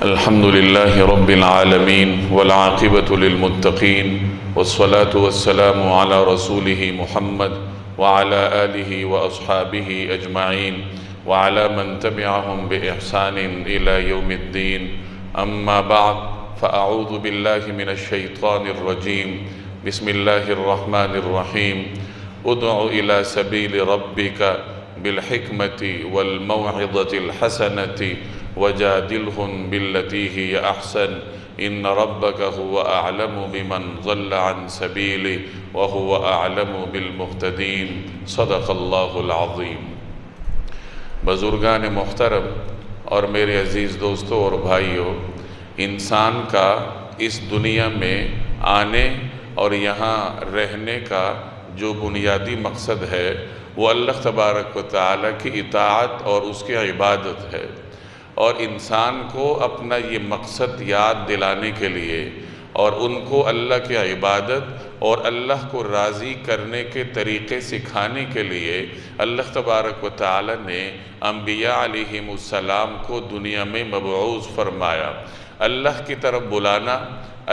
الحمد لله رب العالمين والعاقبة للمتقين والصلاة والسلام على رسوله محمد وعلى آله وأصحابه أجمعين وعلى من تبعهم بإحسان إلى يوم الدين. أما بعد فأعوذ بالله من الشيطان الرجيم. بسم الله الرحمن الرحيم. ادع إلى سبيل ربك بالحكمة والموعظة الحسنة وجادلهم بالتي هي أحسن إن ربك هو أعلم بمن ضل عن سبيله وهو أعلم بالمهتدين. صدق اللہ العظیم. بزرگان محترم اور میرے عزیز دوستوں اور بھائیوں، انسان کا اس دنیا میں آنے اور یہاں رہنے کا جو بنیادی مقصد ہے وہ اللہ تبارک و تعالیٰ کی اطاعت اور اس کی عبادت ہے، اور انسان کو اپنا یہ مقصد یاد دلانے کے لیے اور ان کو اللہ کی عبادت اور اللہ کو راضی کرنے کے طریقے سکھانے کے لیے اللہ تبارک و تعالی نے انبیاء علیہم السلام کو دنیا میں مبعوث فرمایا. اللہ کی طرف بلانا،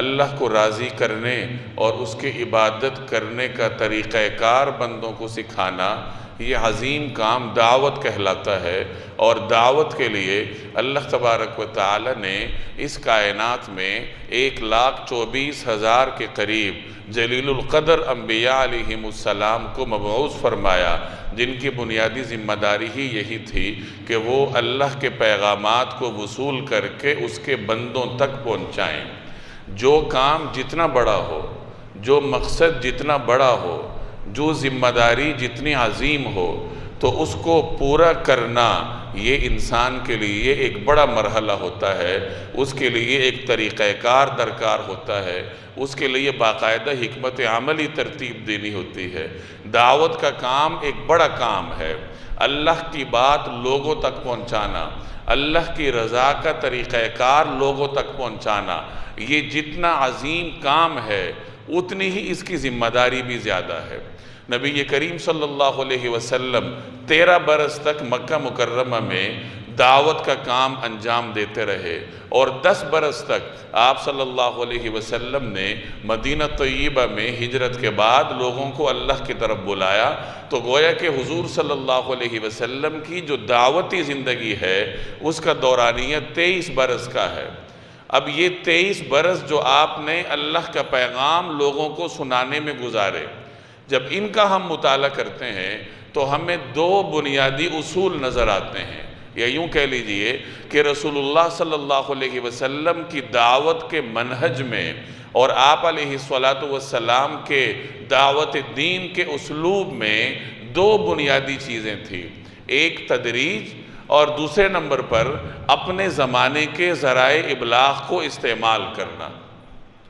اللہ کو راضی کرنے اور اس کی عبادت کرنے کا طریقہ کار بندوں کو سکھانا، یہ عظیم کام دعوت کہلاتا ہے. اور دعوت کے لیے اللہ تبارک و تعالی نے اس کائنات میں 1,24,000 کے قریب جلیل القدر انبیاء علیہم السلام کو مبعوث فرمایا، جن کی بنیادی ذمہ داری ہی یہی تھی کہ وہ اللہ کے پیغامات کو وصول کر کے اس کے بندوں تک پہنچائیں. جو کام جتنا بڑا ہو، جو مقصد جتنا بڑا ہو، جو ذمہ داری جتنی عظیم ہو، تو اس کو پورا کرنا یہ انسان کے لیے ایک بڑا مرحلہ ہوتا ہے. اس کے لیے ایک طریقہ کار درکار ہوتا ہے، اس کے لیے باقاعدہ حکمت عملی ترتیب دینی ہوتی ہے. دعوت کا کام ایک بڑا کام ہے. اللہ کی بات لوگوں تک پہنچانا، اللہ کی رضا کا طریقہ کار لوگوں تک پہنچانا، یہ جتنا عظیم کام ہے اتنی ہی اس کی ذمہ داری بھی زیادہ ہے. نبی کریم صلی اللہ علیہ وسلم 13 برس تک مکہ مکرمہ میں دعوت کا کام انجام دیتے رہے، اور 10 برس تک آپ صلی اللہ علیہ وسلم نے مدینہ طیبہ میں ہجرت کے بعد لوگوں کو اللہ کی طرف بلایا. تو گویا کہ حضور صلی اللہ علیہ وسلم کی جو دعوتی زندگی ہے اس کا دورانیہ 23 برس کا ہے. اب یہ 23 برس جو آپ نے اللہ کا پیغام لوگوں کو سنانے میں گزارے، جب ان کا ہم مطالعہ کرتے ہیں تو ہمیں 2 بنیادی اصول نظر آتے ہیں. یا یوں کہہ لیجئے کہ رسول اللہ صلی اللہ علیہ وسلم کی دعوت کے منہج میں اور آپ علیہ السلام کے دعوت دین کے اسلوب میں 2 بنیادی چیزیں تھیں. ایک تدریج، اور دوسرے نمبر پر اپنے زمانے کے ذرائع ابلاغ کو استعمال کرنا.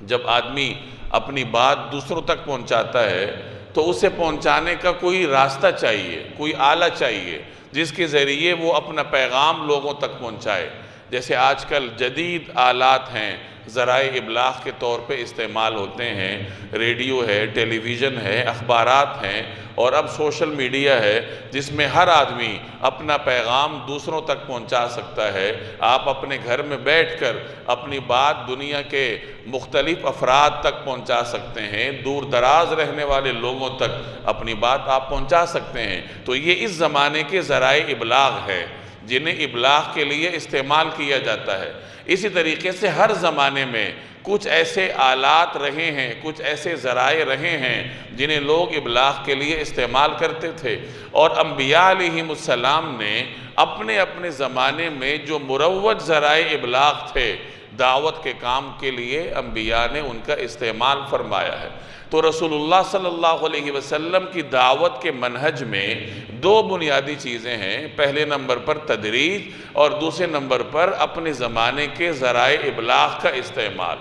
جب آدمی اپنی بات دوسروں تک پہنچاتا ہے تو اسے پہنچانے کا کوئی راستہ چاہیے، کوئی آلہ چاہیے جس کے ذریعے وہ اپنا پیغام لوگوں تک پہنچائے. جیسے آج کل جدید آلات ہیں، ذرائع ابلاغ کے طور پہ استعمال ہوتے ہیں. ریڈیو ہے، ٹیلی ویژن ہے، اخبارات ہیں، اور اب سوشل میڈیا ہے جس میں ہر آدمی اپنا پیغام دوسروں تک پہنچا سکتا ہے. آپ اپنے گھر میں بیٹھ کر اپنی بات دنیا کے مختلف افراد تک پہنچا سکتے ہیں، دور دراز رہنے والے لوگوں تک اپنی بات آپ پہنچا سکتے ہیں. تو یہ اس زمانے کے ذرائع ابلاغ ہے جنہیں ابلاغ کے لیے استعمال کیا جاتا ہے. اسی طریقے سے ہر زمانے میں کچھ ایسے آلات رہے ہیں، کچھ ایسے ذرائع رہے ہیں جنہیں لوگ ابلاغ کے لیے استعمال کرتے تھے. اور انبیاء علیہم السلام نے اپنے اپنے زمانے میں جو مروج ذرائع ابلاغ تھے دعوت کے کام کے لیے انبیاء نے ان کا استعمال فرمایا ہے. تو رسول اللہ صلی اللہ علیہ وسلم کی دعوت کے منہج میں 2 بنیادی چیزیں ہیں. پہلے نمبر پر تدریج، اور دوسرے نمبر پر اپنے زمانے کے ذرائع ابلاغ کا استعمال.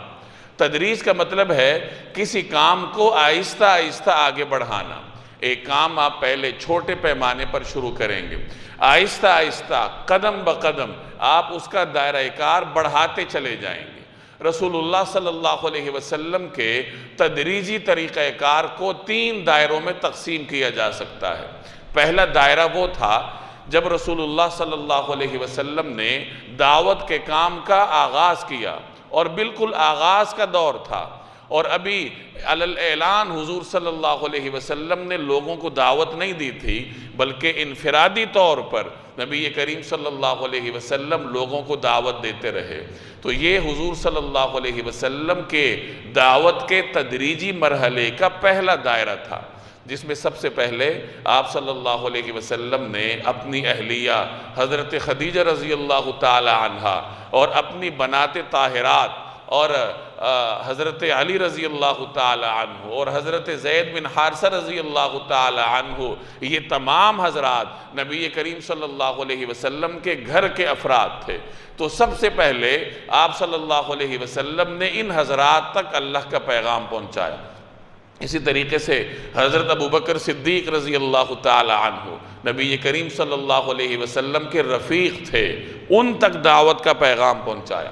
تدریج کا مطلب ہے کسی کام کو آہستہ آہستہ آگے بڑھانا. ایک کام آپ پہلے چھوٹے پیمانے پر شروع کریں گے، آہستہ آہستہ قدم بقدم آپ اس کا دائرہ کار بڑھاتے چلے جائیں گے. رسول اللہ صلی اللہ علیہ وسلم کے تدریجی طریقہ کار کو 3 دائروں میں تقسیم کیا جا سکتا ہے. پہلا دائرہ وہ تھا جب رسول اللہ صلی اللہ علیہ وسلم نے دعوت کے کام کا آغاز کیا، اور بالکل آغاز کا دور تھا، اور ابھی علی الاعلان حضور صلی اللہ علیہ وسلم نے لوگوں کو دعوت نہیں دی تھی، بلکہ انفرادی طور پر نبی کریم صلی اللہ علیہ وسلم لوگوں کو دعوت دیتے رہے۔ تو یہ حضور صلی اللہ علیہ وسلم کے دعوت کے تدریجی مرحلے کا پہلا دائرہ تھا، جس میں سب سے پہلے آپ صلی اللہ علیہ وسلم نے اپنی اہلیہ حضرت خدیجہ رضی اللہ تعالی عنہ اور اپنی بنات طاہرات اور حضرت علی رضی اللہ تعالی عنہ اور حضرت زید بن حارثہ رضی اللہ تعالی عنہ، یہ تمام حضرات نبی کریم صلی اللہ علیہ وسلم کے گھر کے افراد تھے۔ تو سب سے پہلے آپ صلی اللہ علیہ وسلم نے ان حضرات تک اللہ کا پیغام پہنچایا۔ اسی طریقے سے حضرت ابوبکر صدیق رضی اللہ تعالی عنہ نبی کریم صلی اللہ علیہ وسلم کے رفیق تھے، ان تک دعوت کا پیغام پہنچایا،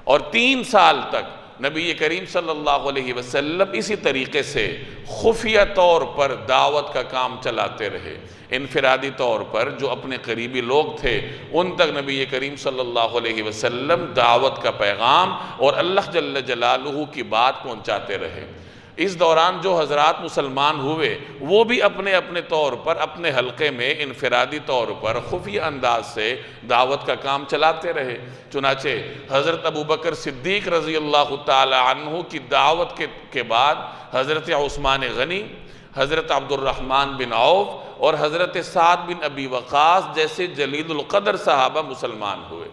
اور 3 سال تک نبی کریم صلی اللہ علیہ وسلم اسی طریقے سے خفیہ طور پر دعوت کا کام چلاتے رہے۔ انفرادی طور پر جو اپنے قریبی لوگ تھے ان تک نبی کریم صلی اللہ علیہ وسلم دعوت کا پیغام اور اللہ جل جلالہ کی بات پہنچاتے رہے۔ اس دوران جو حضرات مسلمان ہوئے وہ بھی اپنے اپنے طور پر اپنے حلقے میں انفرادی طور پر خفیہ انداز سے دعوت کا کام چلاتے رہے۔ چنانچہ حضرت ابوبکر صدیق رضی اللہ تعالی عنہ کی دعوت کے بعد حضرت عثمان غنی، حضرت عبد الرحمن بن عوف اور حضرت سعد بن ابی وقاص جیسے جلیل القدر صحابہ مسلمان ہوئے۔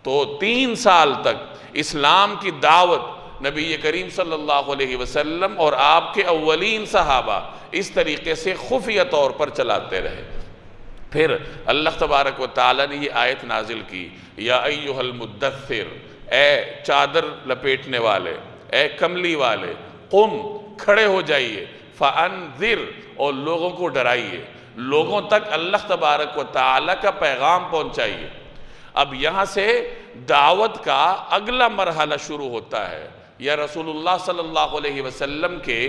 تو 3 سال تک اسلام کی دعوت نبی کریم صلی اللہ علیہ وسلم اور آپ کے اولین صحابہ اس طریقے سے خفیہ طور پر چلاتے رہے۔ پھر اللہ تبارک و تعالیٰ نے یہ آیت نازل کی، یا ایہا المدثر، اے چادر لپیٹنے والے، اے کملی والے، قم، کھڑے ہو جائیے، فانذر، اور لوگوں کو ڈرائیے، لوگوں تک اللہ تبارک و تعالیٰ کا پیغام پہنچائیے۔ اب یہاں سے دعوت کا اگلا مرحلہ شروع ہوتا ہے، یا رسول اللہ صلی اللہ علیہ وسلم کے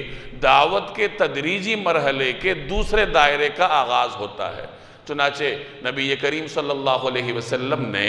دعوت کے تدریجی مرحلے کے دوسرے دائرے کا آغاز ہوتا ہے۔ چنانچہ نبی کریم صلی اللہ علیہ وسلم نے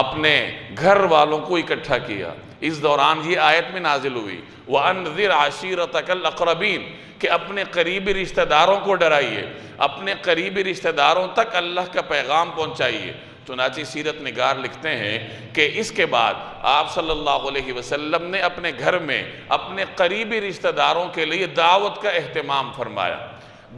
اپنے گھر والوں کو اکٹھا کیا۔ اس دوران یہ آیت میں نازل ہوئی، وَأَنذِرْ عَشِيرَتَكَ الْأَقْرَبِينَ، کہ اپنے قریبی رشتہ داروں کو ڈرائیے، اپنے قریبی رشتہ داروں تک اللہ کا پیغام پہنچائیے۔ چنانچہ سیرت نگار لکھتے ہیں کہ اس کے بعد آپ صلی اللہ علیہ وسلم نے اپنے گھر میں اپنے قریبی رشتہ داروں کے لیے دعوت کا اہتمام فرمایا۔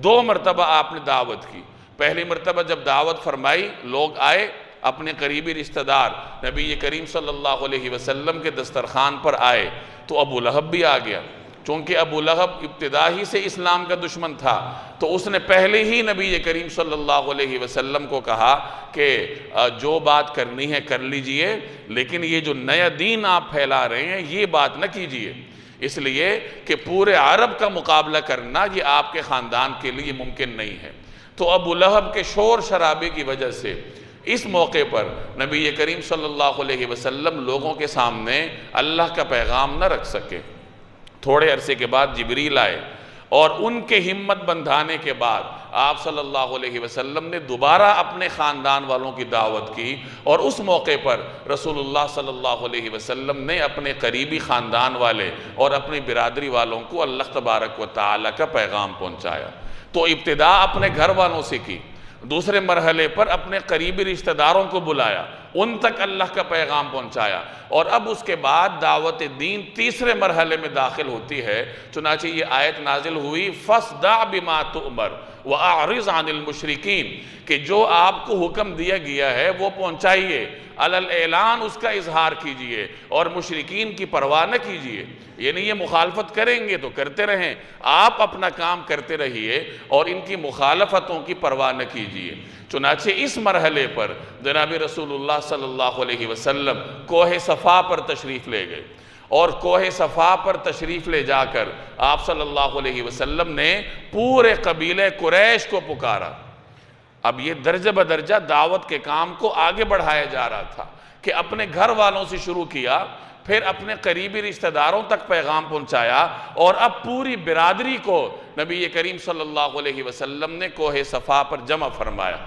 2 مرتبہ آپ نے دعوت کی۔ پہلی مرتبہ جب دعوت فرمائی، لوگ آئے، اپنے قریبی رشتہ دار نبی کریم صلی اللہ علیہ وسلم کے دسترخوان پر آئے، تو ابو لہب بھی آ گیا۔ چونکہ ابو لہب ابتدا ہی سے اسلام کا دشمن تھا، تو اس نے پہلے ہی نبی کریم صلی اللہ علیہ وسلم کو کہا کہ جو بات کرنی ہے کر لیجئے، لیکن یہ جو نیا دین آپ پھیلا رہے ہیں یہ بات نہ کیجئے، اس لیے کہ پورے عرب کا مقابلہ کرنا یہ آپ کے خاندان کے لیے ممکن نہیں ہے۔ تو ابو لہب کے شور شرابے کی وجہ سے اس موقع پر نبی کریم صلی اللہ علیہ وسلم لوگوں کے سامنے اللہ کا پیغام نہ رکھ سکے۔ تھوڑے عرصے کے بعد جبریل آئے، اور ان کے ہمت بندھانے کے بعد آپ صلی اللہ علیہ وسلم نے دوبارہ اپنے خاندان والوں کی دعوت کی، اور اس موقع پر رسول اللہ صلی اللہ علیہ وسلم نے اپنے قریبی خاندان والے اور اپنی برادری والوں کو اللہ تبارک و تعالیٰ کا پیغام پہنچایا۔ تو ابتدا اپنے گھر والوں سے کی، دوسرے مرحلے پر اپنے قریبی رشتہ داروں کو بلایا، ان تک اللہ کا پیغام پہنچایا، اور اب اس کے بعد دعوت دین تیسرے مرحلے میں داخل ہوتی ہے۔ چنانچہ یہ آیت نازل ہوئی، فَاصْدَعْ بِمَا تُؤْمَرْ وَأَعْرِضْ عَنِ الْمُشْرِكِينَ، کہ جو آپ کو حکم دیا گیا ہے وہ پہنچائیے، علی الاعلان اس کا اظہار کیجئے، اور مشرکین کی پرواہ نہ کیجئے۔ یعنی یہ مخالفت کریں گے تو کرتے رہیں، آپ اپنا کام کرتے رہیے اور ان کی مخالفتوں کی پرواہ نہ کیجئے۔ چنانچہ اس مرحلے پر جناب رسول اللہ صلی اللہ علیہ وسلم کوہ صفا پر تشریف لے گئے، اور کوہ صفا پر تشریف لے جا کر آپ صلی اللہ علیہ وسلم نے پورے قبیلہ قریش کو پکارا۔ اب یہ درجہ بدرجہ دعوت کے کام کو آگے بڑھایا جا رہا تھا کہ اپنے گھر والوں سے شروع کیا، پھر اپنے قریبی رشتہ داروں تک پیغام پہنچایا، اور اب پوری برادری کو نبی کریم صلی اللہ علیہ وسلم نے کوہ صفا پر جمع فرمایا۔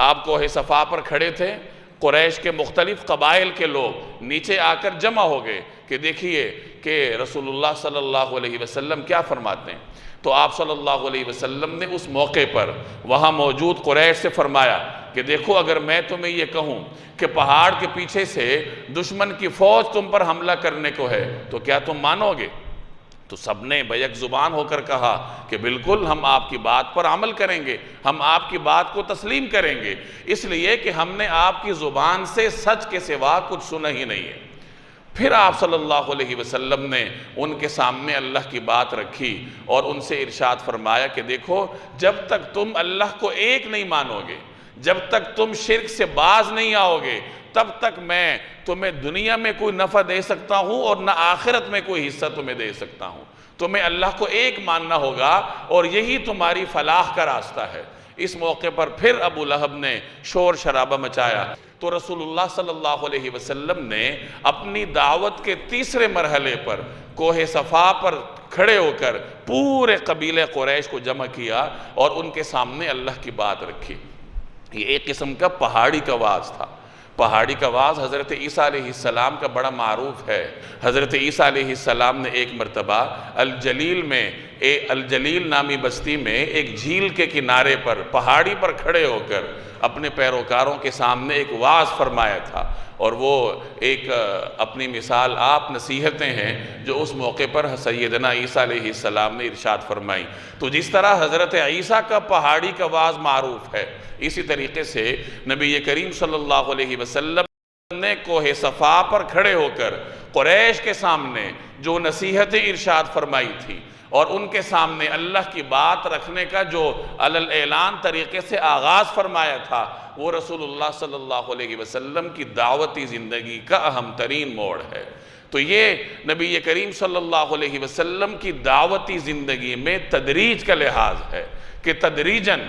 آپ کوہ صفا پر کھڑے تھے، قریش کے مختلف قبائل کے لوگ نیچے آ کر جمع ہو گئے کہ دیکھیے کہ رسول اللہ صلی اللہ علیہ وسلم کیا فرماتے ہیں۔ تو آپ صلی اللہ علیہ وسلم نے اس موقع پر وہاں موجود قریش سے فرمایا کہ دیکھو، اگر میں تمہیں یہ کہوں کہ پہاڑ کے پیچھے سے دشمن کی فوج تم پر حملہ کرنے کو ہے تو کیا تم مانو گے؟ تو سب نے بیک زبان ہو کر کہا کہ بالکل ہم آپ کی بات پر عمل کریں گے، ہم آپ کی بات کو تسلیم کریں گے، اس لیے کہ ہم نے آپ کی زبان سے سچ کے سوا کچھ سنا ہی نہیں ہے۔ پھر آپ صلی اللہ علیہ وسلم نے ان کے سامنے اللہ کی بات رکھی اور ان سے ارشاد فرمایا کہ دیکھو، جب تک تم اللہ کو ایک نہیں مانو گے، جب تک تم شرک سے باز نہیں آؤ گے، تب تک میں تمہیں دنیا میں کوئی نفع دے سکتا ہوں اور نہ آخرت میں کوئی حصہ تمہیں دے سکتا ہوں۔ تمہیں اللہ کو ایک ماننا ہوگا اور یہی تمہاری فلاح کا راستہ ہے۔ اس موقع پر پھر ابو لہب نے شور شرابہ مچایا تو رسول اللہ صلی اللہ علیہ وسلم نے اپنی دعوت کے تیسرے مرحلے پر کوہ صفا پر کھڑے ہو کر پورے قبیلے قریش کو جمع کیا اور ان کے سامنے اللہ کی بات رکھی۔ یہ ایک قسم کا پہاڑی کا واعظ تھا۔ پہاڑی کا واعظ حضرت عیسیٰ علیہ السلام کا بڑا معروف ہے۔ حضرت عیسیٰ علیہ السلام نے ایک مرتبہ الجلیل نامی بستی میں ایک جھیل کے کنارے پر پہاڑی پر کھڑے ہو کر اپنے پیروکاروں کے سامنے ایک واعظ فرمایا تھا، اور وہ ایک اپنی مثال آپ نصیحتیں ہیں جو اس موقع پر سیدنا عیسیٰ علیہ السلام نے ارشاد فرمائی۔ تو جس طرح حضرت عیسیٰ کا پہاڑی کا واعظ معروف ہے، اسی طریقے سے نبی کریم صلی اللہ علیہ وسلم نے کوہ صفا پر کھڑے ہو کر قریش کے سامنے جو نصیحتیں ارشاد فرمائی تھی اور ان کے سامنے اللہ کی بات رکھنے کا جو علی اعلان طریقے سے آغاز فرمایا تھا، وہ رسول اللہ صلی اللہ علیہ وسلم کی دعوتی زندگی کا اہم ترین موڑ ہے۔ تو یہ نبی کریم صلی اللہ علیہ وسلم کی دعوتی زندگی میں تدریج کا لحاظ ہے کہ تدریجاً،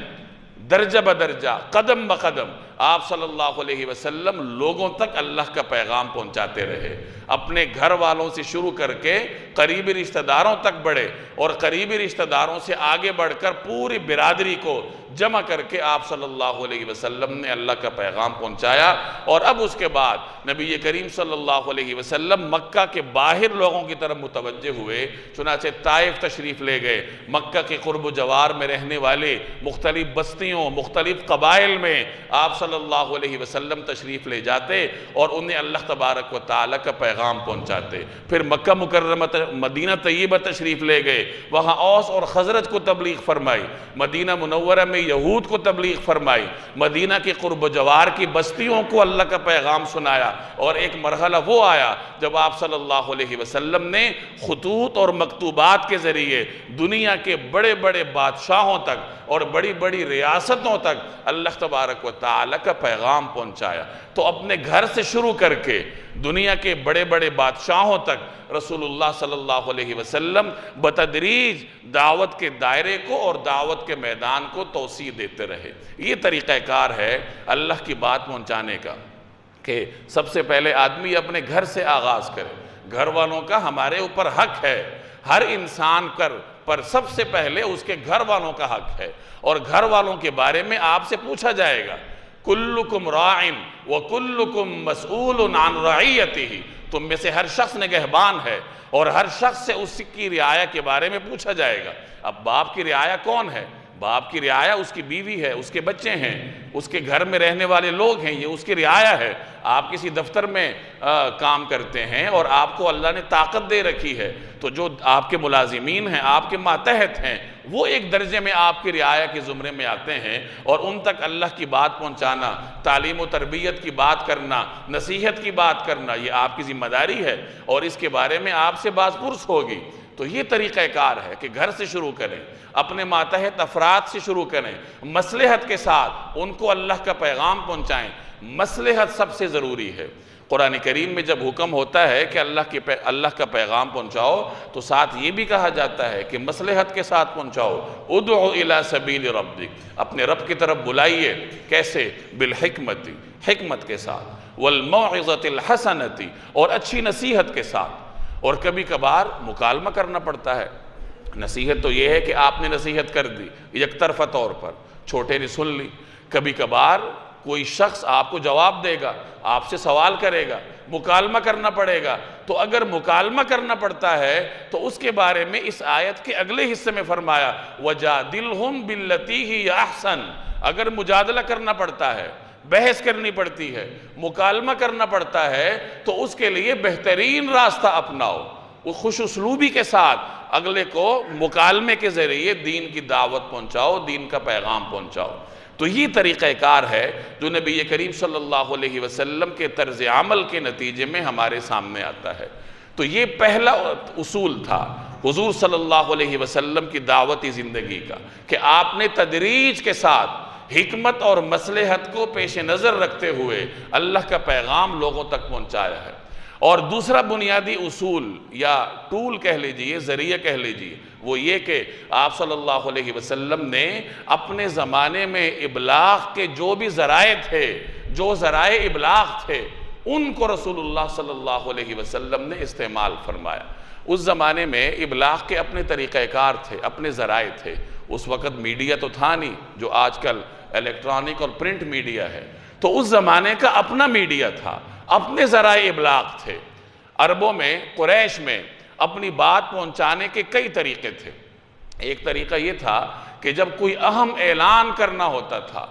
درجہ بدرجہ، قدم بقدم آپ صلی اللہ علیہ وسلم لوگوں تک اللہ کا پیغام پہنچاتے رہے۔ اپنے گھر والوں سے شروع کر کے قریبی رشتہ داروں تک بڑھے اور قریبی رشتہ داروں سے آگے بڑھ کر پوری برادری کو جمع کر کے آپ صلی اللہ علیہ وسلم نے اللہ کا پیغام پہنچایا۔ اور اب اس کے بعد نبی کریم صلی اللہ علیہ وسلم مکہ کے باہر لوگوں کی طرف متوجہ ہوئے، چنانچہ طائف تشریف لے گئے۔ مکہ کے قرب و جوار میں رہنے والے مختلف بستیوں، مختلف قبائل میں آپ صلی اللہ علیہ وسلم تشریف لے جاتے اور انہیں اللہ تبارک و تعالیٰ کا پیغام پہنچاتے۔ پھر مکہ مکرمہ مدینہ طیبہ تشریف لے گئے، وہاں اوس اور خزرج کو تبلیغ فرمائی، مدینہ منورہ میں یہود کو تبلیغ فرمائی، مدینہ کے قرب و جوار کی بستیوں کو اللہ کا پیغام سنایا۔ اور ایک مرحلہ وہ آیا جب آپ صلی اللہ علیہ وسلم نے خطوط اور مکتوبات کے ذریعے دنیا کے بڑے بڑے بادشاہوں تک اور بڑی بڑی ریاستوں تک اللہ تبارک و تعالیٰ کا پیغام پہنچایا۔ تو اپنے گھر سے شروع کر کے دنیا کے بڑے بڑے بادشاہوں تک رسول اللہ صلی اللہ علیہ وسلم بتدریج دعوت کے دائرے کو اور دعوت کے میدان کو توسیع دیتے رہے۔ یہ طریقہ کار ہے اللہ کی بات پہنچانے کا کہ سب سے پہلے آدمی اپنے گھر سے آغاز کرے۔ گھر والوں کا ہمارے اوپر حق ہے، ہر انسان پر سب سے پہلے اس کے گھر والوں کا حق ہے، اور گھر والوں کے بارے میں آپ سے پوچھا جائے گا۔ کلکم راعٍ وکلکم مسئول عن رعیتہ، تم میں سے ہر شخص نگہبان ہے اور ہر شخص سے اس کی رعایا کے بارے میں پوچھا جائے گا۔ اب باپ کی رعایا کون ہے؟ باپ کی رعایا اس کی بیوی ہے، اس کے بچے ہیں، اس کے گھر میں رہنے والے لوگ ہیں، یہ اس کی رعایا ہے۔ آپ کسی دفتر میں کام کرتے ہیں اور آپ کو اللہ نے طاقت دے رکھی ہے، تو جو آپ کے ملازمین ہیں، آپ کے ماتحت ہیں، وہ ایک درجے میں آپ کی رعایا کے زمرے میں آتے ہیں، اور ان تک اللہ کی بات پہنچانا، تعلیم و تربیت کی بات کرنا، نصیحت کی بات کرنا، یہ آپ کی ذمہ داری ہے اور اس کے بارے میں آپ سے باز پرس ہوگی۔ تو یہ طریقہ کار ہے کہ گھر سے شروع کریں، اپنے ماتحت افراد سے شروع کریں، مصلحت کے ساتھ ان کو اللہ کا پیغام پہنچائیں۔ مصلحت سب سے ضروری ہے۔ قرآن کریم میں جب حکم ہوتا ہے کہ اللہ کا پیغام پہنچاؤ تو ساتھ یہ بھی کہا جاتا ہے کہ مصلحت کے ساتھ پہنچاؤ۔ ادعو الی سبیل ربک، اپنے رب کی طرف بلائیے، کیسے؟ بالحکمت، حکمت کے ساتھ، والموعظۃ الحسنۃ، اور اچھی نصیحت کے ساتھ۔ اور کبھی کبھار مکالمہ کرنا پڑتا ہے۔ نصیحت تو یہ ہے کہ آپ نے نصیحت کر دی یک طرفہ طور پر، چھوٹے نے سن لی، کبھی کبھار کوئی شخص آپ کو جواب دے گا، آپ سے سوال کرے گا، مکالمہ کرنا پڑے گا، تو اگر مکالمہ کرنا پڑتا ہے تو اس کے بارے میں اس آیت کے اگلے حصے میں فرمایا وَجَادِلْهُمْ بِالَّتِي هِيَ أَحْسَنُ، اگر مجادلہ کرنا پڑتا ہے، بحث کرنی پڑتی ہے، مکالمہ کرنا پڑتا ہے، تو اس کے لیے بہترین راستہ اپناؤ، وہ خوش اسلوبی کے ساتھ اگلے کو مکالمے کے ذریعے دین کی دعوت پہنچاؤ، دین کا پیغام پہنچاؤ۔ تو یہ طریقہ کار ہے جو نبی کریم صلی اللہ علیہ وسلم کے طرز عمل کے نتیجے میں ہمارے سامنے آتا ہے۔ تو یہ پہلا اصول تھا حضور صلی اللہ علیہ وسلم کی دعوتی زندگی کا، کہ آپ نے تدریج کے ساتھ حکمت اور مصلحت کو پیش نظر رکھتے ہوئے اللہ کا پیغام لوگوں تک پہنچایا ہے۔ اور دوسرا بنیادی اصول یا ٹول کہہ لیجئے، ذریعہ کہہ لیجئے، وہ یہ کہ آپ صلی اللہ علیہ وسلم نے اپنے زمانے میں ابلاغ کے جو بھی ذرائع تھے، جو ذرائع ابلاغ تھے، ان کو رسول اللہ صلی اللہ علیہ وسلم نے استعمال فرمایا۔ اس زمانے میں ابلاغ کے اپنے طریقہ کار تھے، اپنے ذرائع تھے۔ اس وقت میڈیا تو تھا نہیں جو آج کل الیکٹرانک اور پرنٹ میڈیا ہے، تو اس زمانے کا اپنا میڈیا تھا، اپنے ذرائع ابلاغ تھے۔ عربوں میں، قریش میں اپنی بات پہنچانے کے کئی طریقے تھے۔ ایک طریقہ یہ تھا کہ جب کوئی اہم اعلان کرنا ہوتا تھا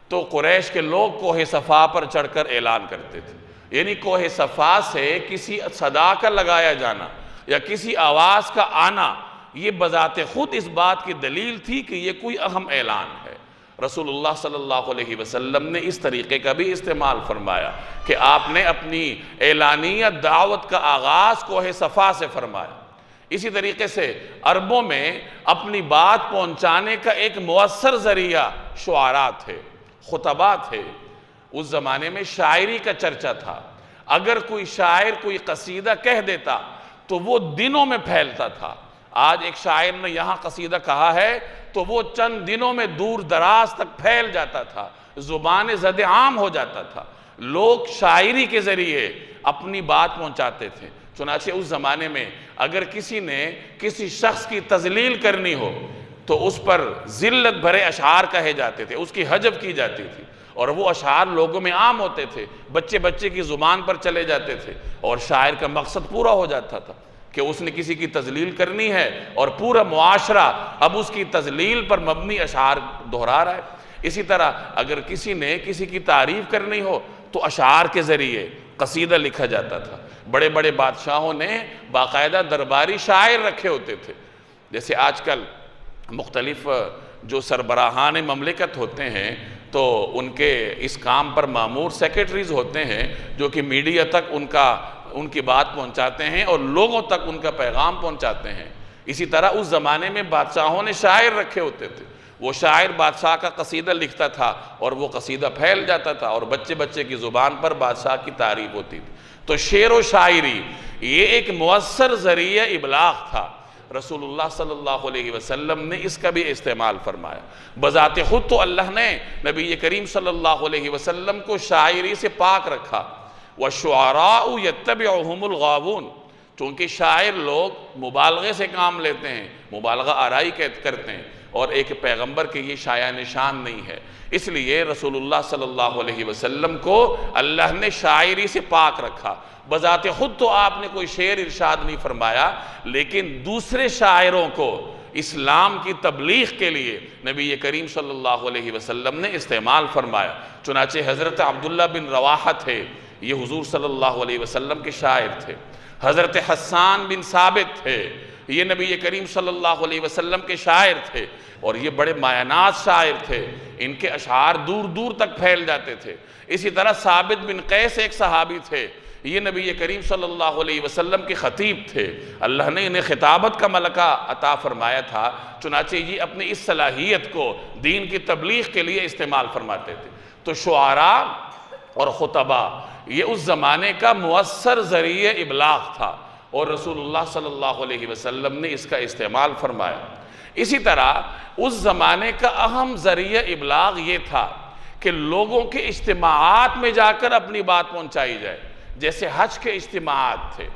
تو قریش کے لوگ کوہ صفا پر چڑھ کر اعلان کرتے تھے، یعنی کوہ صفا سے کسی صدا کا لگایا جانا یا کسی آواز کا آنا، یہ بذات خود اس بات کی دلیل تھی کہ یہ کوئی اہم اعلان ہے۔ رسول اللہ صلی اللہ علیہ وسلم نے اس طریقے کا بھی استعمال فرمایا کہ آپ نے اپنی اعلانیہ دعوت کا آغاز کوہ صفا سے فرمایا۔ اسی طریقے سے عربوں میں اپنی بات پہنچانے کا ایک مؤثر ذریعہ شعراء تھے، خطباء تھے۔ اس زمانے میں شاعری کا چرچا تھا۔ اگر کوئی شاعر کوئی قصیدہ کہہ دیتا تو وہ دنوں میں پھیلتا تھا۔ آج ایک شاعر نے یہاں قصیدہ کہا ہے تو وہ چند دنوں میں دور دراز تک پھیل جاتا تھا، زبان زد عام ہو جاتا تھا۔ لوگ شاعری کے ذریعے اپنی بات پہنچاتے تھے۔ چنانچہ اس زمانے میں اگر کسی نے کسی شخص کی تذلیل کرنی ہو تو اس پر ذلت بھرے اشعار کہے جاتے تھے، اس کی حجب کی جاتی تھی، اور وہ اشعار لوگوں میں عام ہوتے تھے، بچے بچے کی زبان پر چلے جاتے تھے، اور شاعر کا مقصد پورا ہو جاتا تھا کہ اس نے کسی کی تذلیل کرنی ہے اور پورا معاشرہ اب اس کی تذلیل پر مبنی اشعار دہرا رہا ہے۔ اسی طرح اگر کسی نے کسی کی تعریف کرنی ہو تو اشعار کے ذریعے قصیدہ لکھا جاتا تھا۔ بڑے بڑے بادشاہوں نے باقاعدہ درباری شاعر رکھے ہوتے تھے، جیسے آج کل مختلف جو سربراہان مملکت ہوتے ہیں تو ان کے اس کام پر مامور سیکریٹریز ہوتے ہیں جو کہ میڈیا تک ان کی بات پہنچاتے ہیں اور لوگوں تک ان کا پیغام پہنچاتے ہیں۔ اسی طرح اس زمانے میں بادشاہوں نے شاعر رکھے ہوتے تھے، وہ شاعر بادشاہ کا قصیدہ لکھتا تھا اور وہ قصیدہ پھیل جاتا تھا اور بچے بچے کی زبان پر بادشاہ کی تعریف ہوتی تھی۔ تو شعر و شاعری یہ ایک مؤثر ذریعہ ابلاغ تھا۔ رسول اللہ صلی اللہ علیہ وسلم نے اس کا بھی استعمال فرمایا۔ بذات خود تو اللہ نے نبی کریم صلی اللہ علیہ وسلم کو شاعری سے پاک رکھا۔ وَالشُّعَرَاءُ يَتَّبِعُهُمُ الْغَاوُونَ، چونکہ شاعر لوگ مبالغے سے کام لیتے ہیں، مبالغہ آرائی کرتے ہیں، اور ایک پیغمبر کے یہ شایع نشان نہیں ہے، اس لیے رسول اللہ صلی اللہ علیہ وسلم کو اللہ نے شاعری سے پاک رکھا۔ بذات خود تو آپ نے کوئی شعر ارشاد نہیں فرمایا، لیکن دوسرے شاعروں کو اسلام کی تبلیغ کے لیے نبی کریم صلی اللہ علیہ وسلم نے استعمال فرمایا۔ چنانچہ حضرت عبداللہ بن رواحہ تھے، یہ حضور صلی اللہ علیہ وسلم کے شاعر تھے۔ حضرت حسان بن ثابت تھے، یہ نبی کریم صلی اللہ علیہ وسلم کے شاعر تھے، اور یہ بڑے مایانات شاعر تھے، ان کے اشعار دور دور تک پھیل جاتے تھے۔ اسی طرح ثابت بن قیس ایک صحابی تھے، یہ نبی کریم صلی اللہ علیہ وسلم کے خطیب تھے، اللہ نے انہیں خطابت کا ملکہ عطا فرمایا تھا، چنانچہ یہ اپنی اس صلاحیت کو دین کی تبلیغ کے لیے استعمال فرماتے تھے۔ تو شعراء اور خطباء یہ اس زمانے کا مؤثر ذریعہ ابلاغ تھا، اور رسول اللہ صلی اللہ علیہ وسلم نے اس کا استعمال فرمایا۔ اسی طرح اس زمانے کا اہم ذریعہ ابلاغ یہ تھا کہ لوگوں کے اجتماعات میں جا کر اپنی بات پہنچائی جائے۔ جیسے حج کے اجتماعات تھے،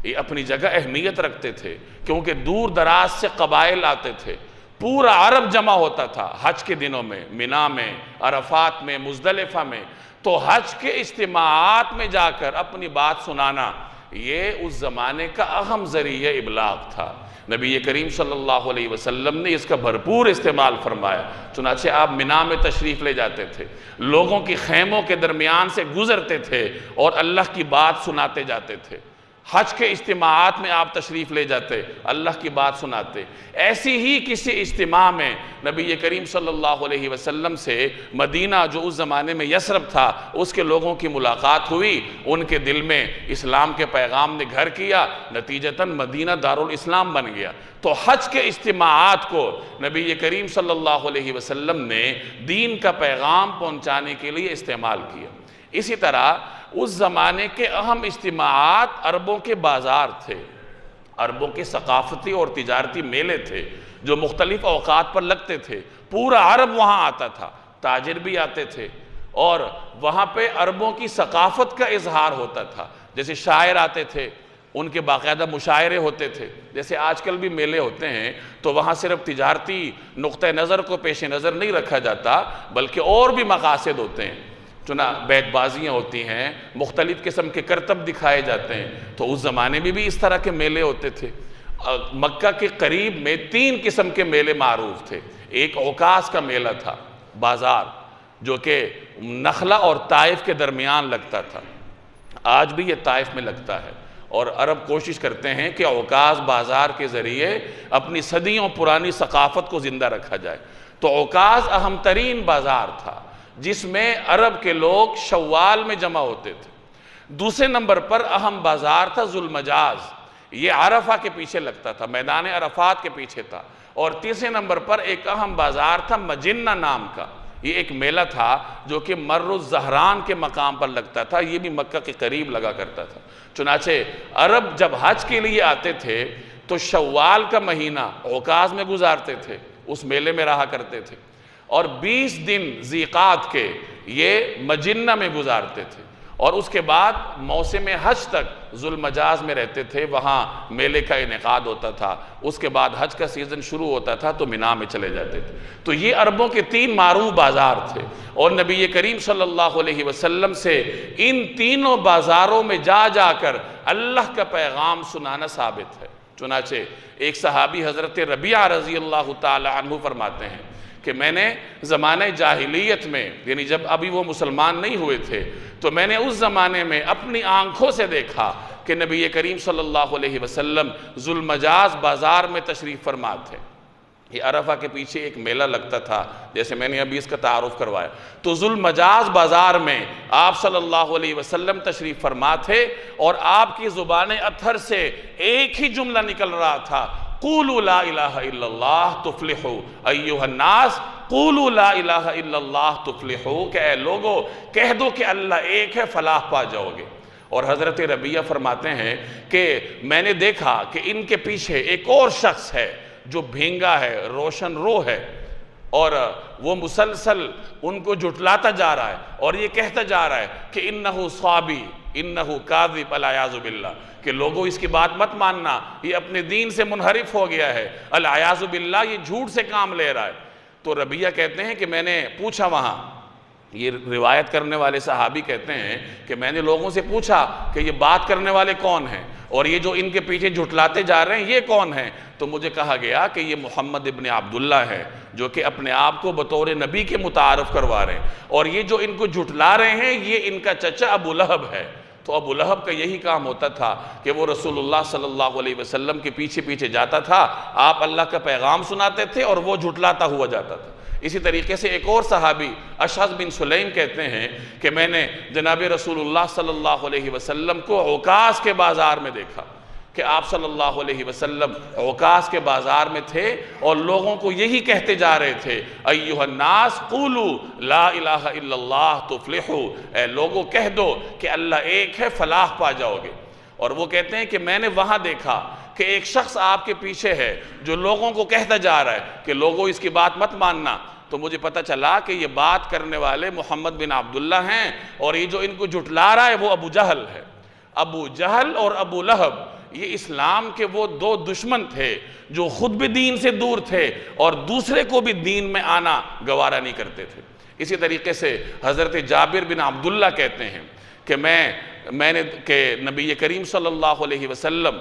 یہ اپنی جگہ اہمیت رکھتے تھے، کیونکہ دور دراز سے قبائل آتے تھے، پورا عرب جمع ہوتا تھا حج کے دنوں میں، منا میں، عرفات میں، مزدلفہ میں. تو حج کے اجتماعات میں جا کر اپنی بات سنانا یہ اس زمانے کا اہم ذریعہ ابلاغ تھا. نبی کریم صلی اللہ علیہ وسلم نے اس کا بھرپور استعمال فرمایا. چنانچہ آپ منا میں تشریف لے جاتے تھے، لوگوں کی خیموں کے درمیان سے گزرتے تھے اور اللہ کی بات سناتے جاتے تھے. حج کے اجتماعات میں آپ تشریف لے جاتے، اللہ کی بات سناتے. ایسی ہی کسی اجتماع میں نبی کریم صلی اللہ علیہ وسلم سے مدینہ، جو اس زمانے میں یثرب تھا، اس کے لوگوں کی ملاقات ہوئی. ان کے دل میں اسلام کے پیغام نے گھر کیا، نتیجتاً مدینہ دارالاسلام بن گیا. تو حج کے اجتماعات کو نبی کریم صلی اللہ علیہ وسلم نے دین کا پیغام پہنچانے کے لیے استعمال کیا. اسی طرح اس زمانے کے اہم اجتماعات عربوں کے بازار تھے، عربوں کے ثقافتی اور تجارتی میلے تھے جو مختلف اوقات پر لگتے تھے. پورا عرب وہاں آتا تھا، تاجر بھی آتے تھے، اور وہاں پہ عربوں کی ثقافت کا اظہار ہوتا تھا. جیسے شاعر آتے تھے، ان کے باقاعدہ مشاعرے ہوتے تھے. جیسے آج کل بھی میلے ہوتے ہیں تو وہاں صرف تجارتی نقطہ نظر کو پیش نظر نہیں رکھا جاتا، بلکہ اور بھی مقاصد ہوتے ہیں. بیت بازیاں ہوتی ہیں، مختلف قسم کے کرتب دکھائے جاتے ہیں. تو اس زمانے میں بھی اس طرح کے میلے ہوتے تھے. مکہ کے قریب میں 3 قسم کے میلے معروف تھے. ایک عکاظ کا میلہ تھا، بازار، جو کہ نخلہ اور طائف کے درمیان لگتا تھا. آج بھی یہ طائف میں لگتا ہے، اور عرب کوشش کرتے ہیں کہ عکاظ بازار کے ذریعے اپنی صدیوں پرانی ثقافت کو زندہ رکھا جائے. تو عکاظ اہم ترین بازار تھا جس میں عرب کے لوگ شوال میں جمع ہوتے تھے. دوسرے نمبر پر اہم بازار تھا ذوالمجاز، یہ عرفہ کے پیچھے لگتا تھا، میدان عرفات کے پیچھے تھا. اور تیسرے نمبر پر ایک اہم بازار تھا مجنہ نام کا. یہ ایک میلہ تھا جو کہ مر الزہران کے مقام پر لگتا تھا، یہ بھی مکہ کے قریب لگا کرتا تھا. چنانچہ عرب جب حج کے لیے آتے تھے تو شوال کا مہینہ عکاظ میں گزارتے تھے، اس میلے میں رہا کرتے تھے، اور 20 دن ذیقعد کے یہ مجنہ میں گزارتے تھے. اور اس کے بعد موسم حج تک ذوالمجاز میں رہتے تھے، وہاں میلے کا انعقاد ہوتا تھا. اس کے بعد حج کا سیزن شروع ہوتا تھا تو منا میں چلے جاتے تھے. تو یہ عربوں کے 3 معروف بازار تھے، اور نبی کریم صلی اللہ علیہ وسلم سے ان تینوں بازاروں میں جا جا کر اللہ کا پیغام سنانا ثابت ہے. چنانچہ ایک صحابی حضرت ربیعہ رضی اللہ تعالی عنہ فرماتے ہیں کہ میں نے زمانہ جاہلیت میں، یعنی جب ابھی وہ مسلمان نہیں ہوئے تھے، تو میں نے اس زمانے میں اپنی آنکھوں سے دیکھا کہ نبی کریم صلی اللہ علیہ وسلم ذوالمجاز بازار میں تشریف فرما تھے. یہ عرفہ کے پیچھے ایک میلہ لگتا تھا، جیسے میں نے ابھی اس کا تعارف کروایا. تو ذوالمجاز بازار میں آپ صلی اللہ علیہ وسلم تشریف فرما تھے، اور آپ کی زبان اطہر سے ایک ہی جملہ نکل رہا تھا، قولوا لا الہ الا اللہ تفلحوا ایھا الناس، قولوا لا الہ الا اللہ تفلحوا، کہ اے لوگو کہہ دو کہ اللہ ایک ہے، فلاح پا جاؤ گے. اور حضرت ربیعہ فرماتے ہیں کہ میں نے دیکھا کہ ان کے پیچھے ایک اور شخص ہے جو بھینگا ہے، روشن رو ہے، اور وہ مسلسل ان کو جھٹلاتا جا رہا ہے، اور یہ کہتا جا رہا ہے کہ انہو صابی انہو کاذب العیاذ باللہ، کہ لوگوں اس کی بات مت ماننا، یہ اپنے دین سے منحرف ہو گیا ہے، العیاذ باللہ، یہ جھوٹ سے کام لے رہا ہے. تو ربیعہ کہتے ہیں کہ میں نے پوچھا، وہاں یہ روایت کرنے والے صحابی کہتے ہیں کہ میں نے لوگوں سے پوچھا کہ یہ بات کرنے والے کون ہیں، اور یہ جو ان کے پیچھے جھٹلاتے جا رہے ہیں یہ کون ہیں؟ تو مجھے کہا گیا کہ یہ محمد ابن عبداللہ ہے، جو کہ اپنے آپ کو بطور نبی کے متعارف کروا رہے ہیں، اور یہ جو ان کو جھٹلا رہے ہیں یہ ان کا چچا ابو لہب ہے. تو ابو لہب کا یہی کام ہوتا تھا کہ وہ رسول اللہ صلی اللہ علیہ وسلم کے پیچھے پیچھے جاتا تھا، آپ اللہ کا پیغام سناتے تھے اور وہ جھٹلاتا ہوا جاتا تھا. اسی طریقے سے ایک اور صحابی اشعث بن سلیم کہتے ہیں کہ میں نے جناب رسول اللہ صلی اللہ علیہ وسلم کو عکاظ کے بازار میں دیکھا، کہ آپ صلی اللہ علیہ وسلم عکاظ کے بازار میں تھے اور لوگوں کو یہی کہتے جا رہے تھے، ایھا الناس قولوا لا الہ الا اللہ تفلحوا، اے لوگوں کہہ دو کہ اللہ ایک ہے، فلاح پا جاؤ گے. اور وہ کہتے ہیں کہ میں نے وہاں دیکھا کہ ایک شخص آپ کے پیچھے ہے جو لوگوں کو کہتا جا رہا ہے کہ لوگوں اس کی بات مت ماننا. تو مجھے پتہ چلا کہ یہ بات کرنے والے محمد بن عبداللہ ہیں، اور یہ جو ان کو جھٹلا رہا ہے وہ ابو جہل ہے. ابو جہل اور ابو لہب یہ اسلام کے وہ دو دشمن تھے جو خود بھی دین سے دور تھے اور دوسرے کو بھی دین میں آنا گوارا نہیں کرتے تھے۔ اسی طریقے سے حضرت جابر بن عبداللہ کہتے ہیں کہ میں نے نبی کریم صلی اللہ علیہ وسلم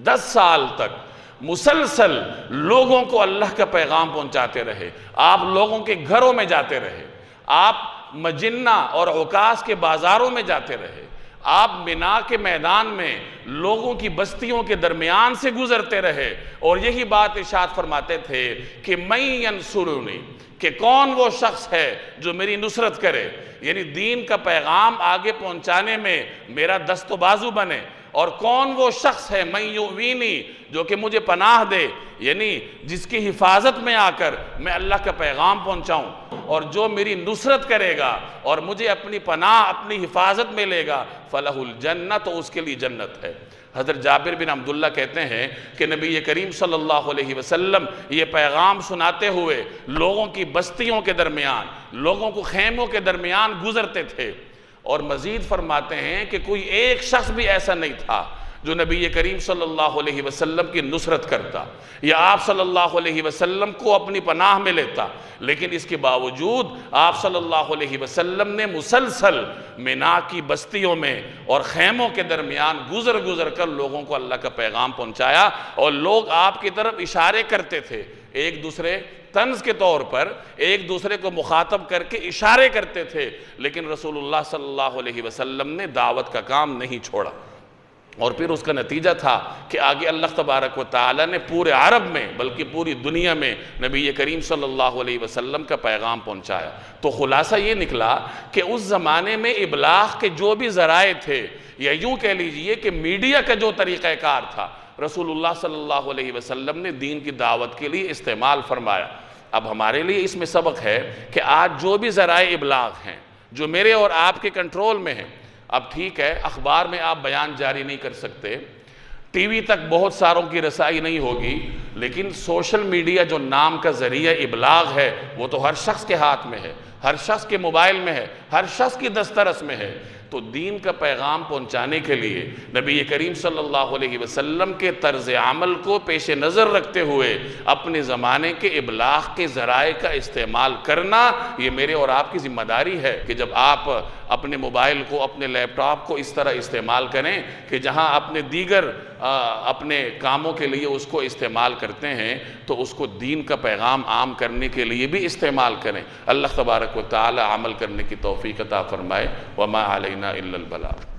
10 سال تک مسلسل لوگوں کو اللہ کا پیغام پہنچاتے رہے۔ آپ لوگوں کے گھروں میں جاتے رہے، آپ مجنہ اور عکاظ کے بازاروں میں جاتے رہے، آپ منا کے میدان میں لوگوں کی بستیوں کے درمیان سے گزرتے رہے، اور یہی بات ارشاد فرماتے تھے کہ من ینصرنی، کہ کون وہ شخص ہے جو میری نصرت کرے، یعنی دین کا پیغام آگے پہنچانے میں میرا دست و بازو بنے، اور کون وہ شخص ہے من یؤوینی، جو کہ مجھے پناہ دے، یعنی جس کی حفاظت میں آ کر میں اللہ کا پیغام پہنچاؤں، اور جو میری نصرت کرے گا اور مجھے اپنی پناہ اپنی حفاظت میں لے گا فلہ الجنہ، تو اس کے لیے جنت ہے۔ حضرت جابر بن عبداللہ کہتے ہیں کہ نبی کریم صلی اللہ علیہ وسلم یہ پیغام سناتے ہوئے لوگوں کی بستیوں کے درمیان، لوگوں کو خیموں کے درمیان گزرتے تھے، اور مزید فرماتے ہیں کہ کوئی ایک شخص بھی ایسا نہیں تھا جو نبی کریم صلی اللہ علیہ وسلم کی نصرت کرتا یا آپ صلی اللہ علیہ وسلم کو اپنی پناہ میں لیتا، لیکن اس کے باوجود آپ صلی اللہ علیہ وسلم نے مسلسل منا کی بستیوں میں اور خیموں کے درمیان گزر گزر کر لوگوں کو اللہ کا پیغام پہنچایا، اور لوگ آپ کی طرف اشارے کرتے تھے، ایک دوسرے طنز کے طور پر ایک دوسرے کو مخاطب کر کے اشارے کرتے تھے، لیکن رسول اللہ صلی اللہ علیہ وسلم نے دعوت کا کام نہیں چھوڑا، اور پھر اس کا نتیجہ تھا کہ آگے اللہ تبارک و تعالی نے پورے عرب میں بلکہ پوری دنیا میں نبی کریم صلی اللہ علیہ وسلم کا پیغام پہنچایا۔ تو خلاصہ یہ نکلا کہ اس زمانے میں ابلاغ کے جو بھی ذرائع تھے، یا یوں کہہ لیجئے کہ میڈیا کا جو طریقہ کار تھا، رسول اللہ صلی اللہ علیہ وسلم نے دین کی دعوت کے لیے استعمال فرمایا۔ اب ہمارے لیے اس میں سبق ہے کہ آج جو بھی ذرائع ابلاغ ہیں جو میرے اور آپ کے کنٹرول میں ہیں، اب ٹھیک ہے اخبار میں آپ بیان جاری نہیں کر سکتے، ٹی وی تک بہت ساروں کی رسائی نہیں ہوگی، لیکن سوشل میڈیا جو نام کا ذریعہ ابلاغ ہے وہ تو ہر شخص کے ہاتھ میں ہے، ہر شخص کے موبائل میں ہے، ہر شخص کی دسترس میں ہے۔ تو دین کا پیغام پہنچانے کے لیے نبی کریم صلی اللہ علیہ وسلم کے طرز عمل کو پیش نظر رکھتے ہوئے اپنے زمانے کے ابلاغ کے ذرائع کا استعمال کرنا، یہ میرے اور آپ کی ذمہ داری ہے کہ جب آپ اپنے موبائل کو اپنے لیپ ٹاپ کو اس طرح استعمال کریں کہ جہاں اپنے دیگر اپنے کاموں کے لیے اس کو استعمال کرتے ہیں تو اس کو دین کا پیغام عام کرنے کے لیے بھی استعمال کریں۔ اللہ تبارک و تعالی عمل کرنے کی توفیق عطا فرمائے۔ وما علینا الا البلاغ۔